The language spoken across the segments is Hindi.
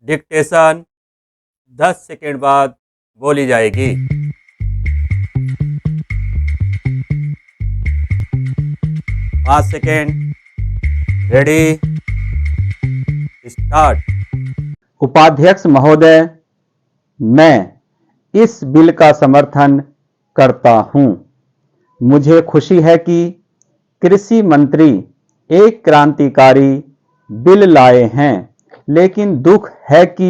डिक्टेशन 10 सेकेंड बाद बोली जाएगी। 5 सेकेंड। Ready, start. उपाध्यक्ष महोदय, मैं इस बिल का समर्थन करता हूं। मुझे खुशी है कि कृषि मंत्री एक क्रांतिकारी बिल लाए हैं, लेकिन दुख है कि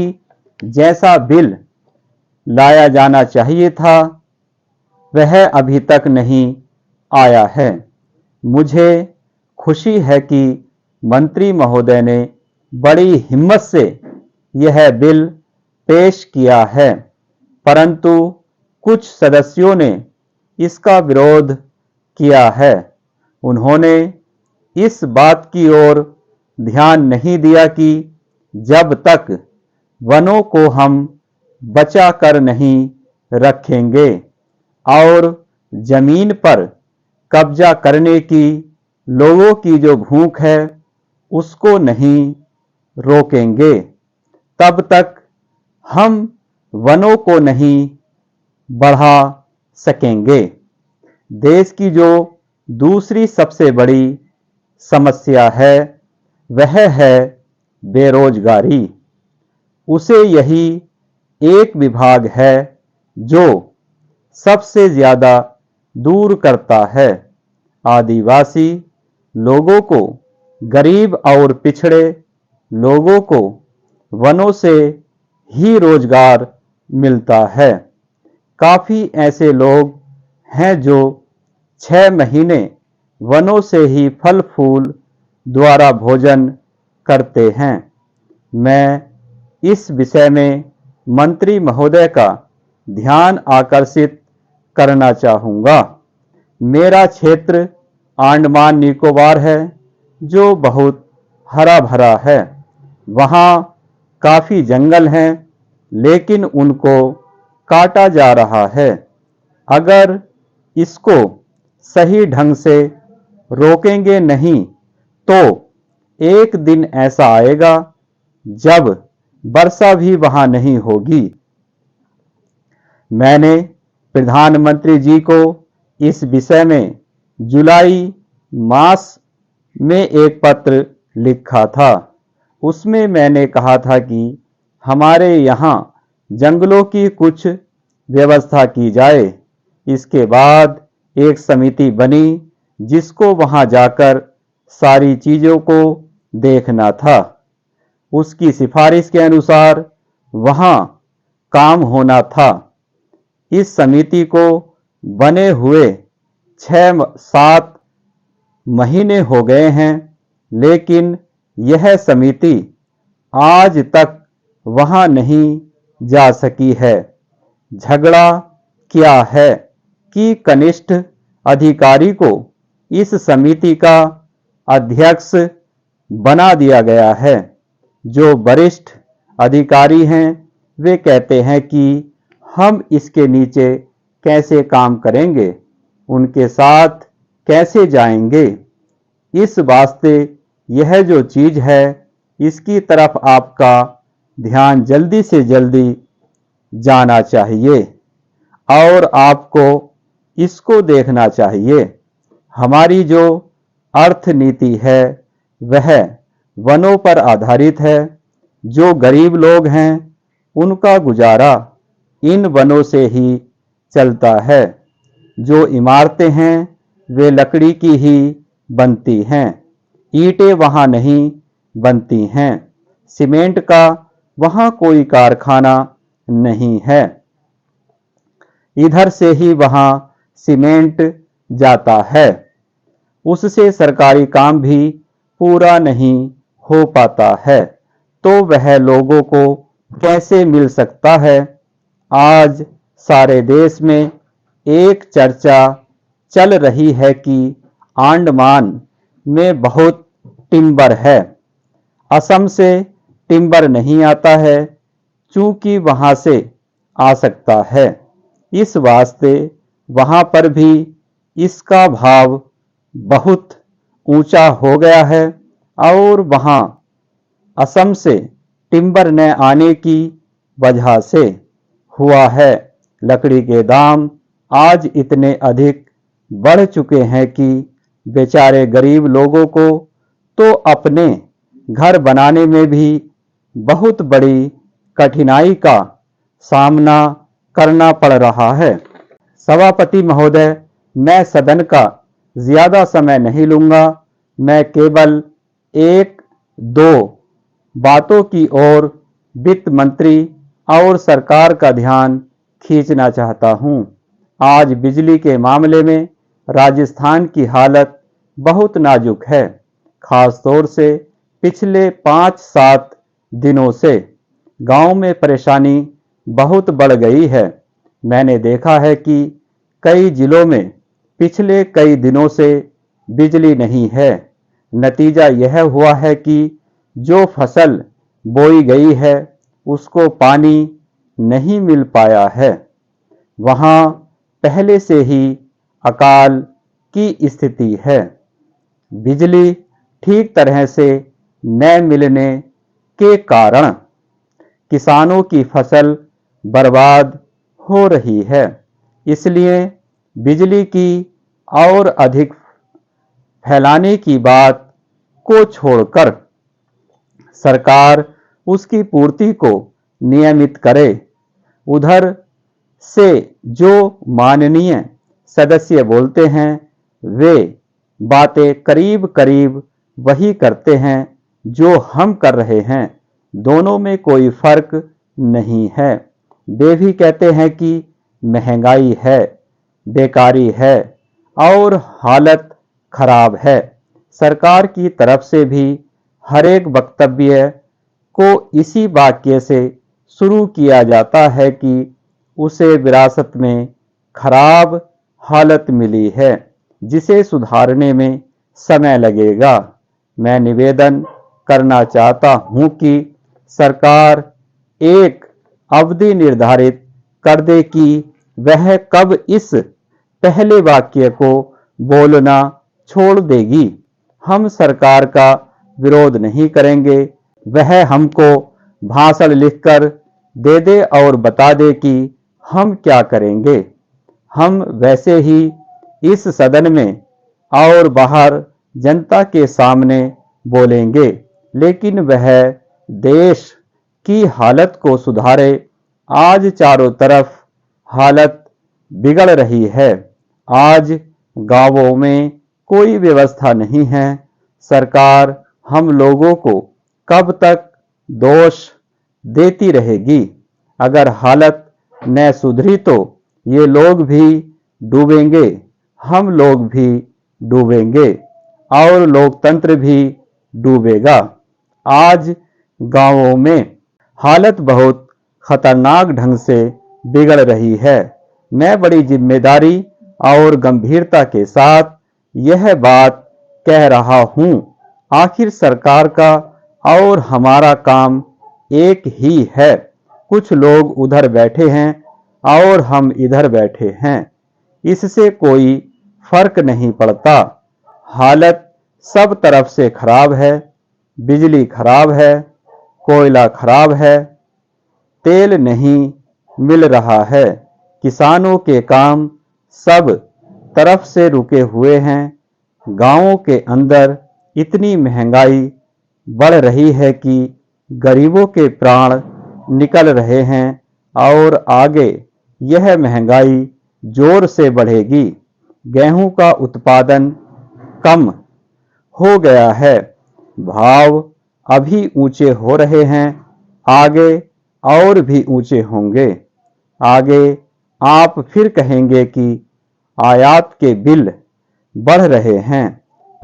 जैसा बिल लाया जाना चाहिए था वह अभी तक नहीं आया है। मुझे खुशी है कि मंत्री महोदय ने बड़ी हिम्मत से यह बिल पेश किया है, परंतु कुछ सदस्यों ने इसका विरोध किया है। उन्होंने इस बात की ओर ध्यान नहीं दिया कि जब तक वनों को हम बचा कर नहीं रखेंगे और जमीन पर कब्जा करने की लोगों की जो भूख है उसको नहीं रोकेंगे, तब तक हम वनों को नहीं बढ़ा सकेंगे। देश की जो दूसरी सबसे बड़ी समस्या है वह है बेरोजगारी। उसे यही एक विभाग है जो सबसे ज्यादा दूर करता है। आदिवासी लोगों को, गरीब और पिछड़े लोगों को वनों से ही रोजगार मिलता है। काफी ऐसे लोग हैं जो 6 महीने वनों से ही फल फूल द्वारा भोजन करते हैं। मैं इस विषय में मंत्री महोदय का ध्यान आकर्षित करना चाहूँगा। मेरा क्षेत्र अंडमान निकोबार है जो बहुत हरा भरा है। वहाँ काफ़ी जंगल हैं, लेकिन उनको काटा जा रहा है। अगर इसको सही ढंग से रोकेंगे नहीं तो एक दिन ऐसा आएगा जब वर्षा भी वहाँ नहीं होगी। मैंने प्रधानमंत्री जी को इस विषय में जुलाई मास में एक पत्र लिखा था। उसमें मैंने कहा था कि हमारे यहाँ जंगलों की कुछ व्यवस्था की जाए। इसके बाद एक समिति बनी जिसको वहाँ जाकर सारी चीज़ों को देखना था। उसकी सिफारिश के अनुसार वहाँ काम होना था। इस समिति को बने हुए 6-7 महीने हो गए हैं, लेकिन यह समिति आज तक वहाँ नहीं जा सकी है। झगड़ा क्या है कि कनिष्ठ अधिकारी को इस समिति का अध्यक्ष बना दिया गया है। जो वरिष्ठ अधिकारी हैं वे कहते हैं कि हम इसके नीचे कैसे काम करेंगे, उनके साथ कैसे जाएंगे। इस वास्ते यह जो चीज़ है इसकी तरफ आपका ध्यान जल्दी से जल्दी जाना चाहिए और आपको इसको देखना चाहिए। हमारी जो अर्थनीति है वह वनों पर आधारित है। जो गरीब लोग हैं उनका गुजारा इन वनों से ही चलता है। जो इमारतें हैं वे लकड़ी की ही बनती हैं, ईंटें वहाँ नहीं बनती हैं। सीमेंट का वहाँ कोई कारखाना नहीं है। इधर से ही वहाँ सीमेंट जाता है, उससे सरकारी काम भी पूरा नहीं हो पाता है, तो वह लोगों को कैसे मिल सकता है। आज सारे देश में एक चर्चा चल रही है कि अंडमान में बहुत टिम्बर है। असम से टिम्बर नहीं आता है, चूंकि वहाँ से आ सकता है। इस वास्ते वहाँ पर भी इसका भाव बहुत ऊंचा हो गया है और वहाँ असम से टिम्बर न आने की वजह से हुआ है। लकड़ी के दाम आज इतने अधिक बढ़ चुके हैं कि बेचारे गरीब लोगों को तो अपने घर बनाने में भी बहुत बड़ी कठिनाई का सामना करना पड़ रहा है। सभापति महोदय, मैं सदन का ज्यादा समय नहीं लूंगा। मैं केवल एक दो बातों की ओर वित्त मंत्री और सरकार का ध्यान खींचना चाहता हूं। आज बिजली के मामले में राजस्थान की हालत बहुत नाजुक है। खास तौर से पिछले 5-7 दिनों से गांव में परेशानी बहुत बढ़ गई है। मैंने देखा है कि कई जिलों में पिछले कई दिनों से बिजली नहीं है। नतीजा यह हुआ है कि जो फसल बोई गई है उसको पानी नहीं मिल पाया है। वहां पहले से ही अकाल की स्थिति है। बिजली ठीक तरह से न मिलने के कारण किसानों की फसल बर्बाद हो रही है। इसलिए बिजली की और अधिक फैलाने की बात को छोड़कर सरकार उसकी पूर्ति को नियमित करे। उधर से जो माननीय सदस्य बोलते हैं वे बातें करीब करीब वही करते हैं जो हम कर रहे हैं। दोनों में कोई फर्क नहीं है। वे भी कहते हैं कि महंगाई है, बेकारी है और हालत खराब है। सरकार की तरफ से भी हर एक वक्तव्य को इसी वाक्य से शुरू किया जाता है कि उसे विरासत में खराब हालत मिली है जिसे सुधारने में समय लगेगा। मैं निवेदन करना चाहता हूं कि सरकार एक अवधि निर्धारित कर दे कि वह कब इस पहले वाक्य को बोलना छोड़ देगी। हम सरकार का विरोध नहीं करेंगे। वह हमको भाषण लिखकर दे दे और बता दे कि हम क्या करेंगे। हम वैसे ही इस सदन में और बाहर जनता के सामने बोलेंगे, लेकिन वह देश की हालत को सुधारे। आज चारों तरफ हालत बिगड़ रही है। आज गांवों में कोई व्यवस्था नहीं है। सरकार हम लोगों को कब तक दोष देती रहेगी। अगर हालत न सुधरी तो ये लोग भी डूबेंगे, हम लोग भी डूबेंगे और लोकतंत्र भी डूबेगा। आज गांवों में हालत बहुत खतरनाक ढंग से बिगड़ रही है। मैं बड़ी जिम्मेदारी और गंभीरता के साथ यह बात कह रहा हूं। आखिर सरकार का और हमारा काम एक ही है। कुछ लोग उधर बैठे हैं और हम इधर बैठे हैं, इससे कोई फर्क नहीं पड़ता। हालत सब तरफ से खराब है। बिजली खराब है, कोयला खराब है, तेल नहीं मिल रहा है। किसानों के काम सब तरफ से रुके हुए हैं। गांवों के अंदर इतनी महंगाई बढ़ रही है कि गरीबों के प्राण निकल रहे हैं और आगे यह महंगाई जोर से बढ़ेगी। गेहूं का उत्पादन कम हो गया है। भाव अभी ऊंचे हो रहे हैं, आगे और भी ऊंचे होंगे। आगे आप फिर कहेंगे कि आयात के बिल बढ़ रहे हैं,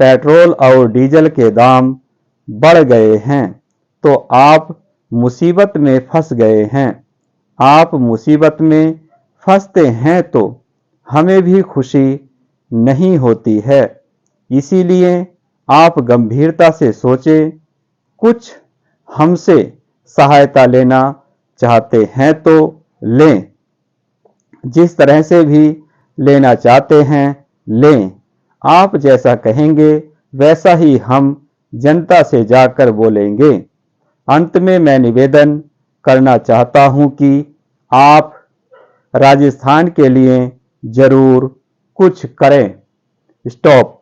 पेट्रोल और डीजल के दाम बढ़ गए हैं, तो आप मुसीबत में फंस गए हैं। आप मुसीबत में फंसते हैं तो हमें भी खुशी नहीं होती है। इसीलिए आप गंभीरता से सोचें। कुछ हमसे सहायता लेना चाहते हैं तो लें, जिस तरह से भी लेना चाहते हैं लें। आप जैसा कहेंगे वैसा ही हम जनता से जाकर बोलेंगे अंत में मैं निवेदन करना चाहता हूं कि आप राजस्थान के लिए जरूर कुछ करें। स्टॉप।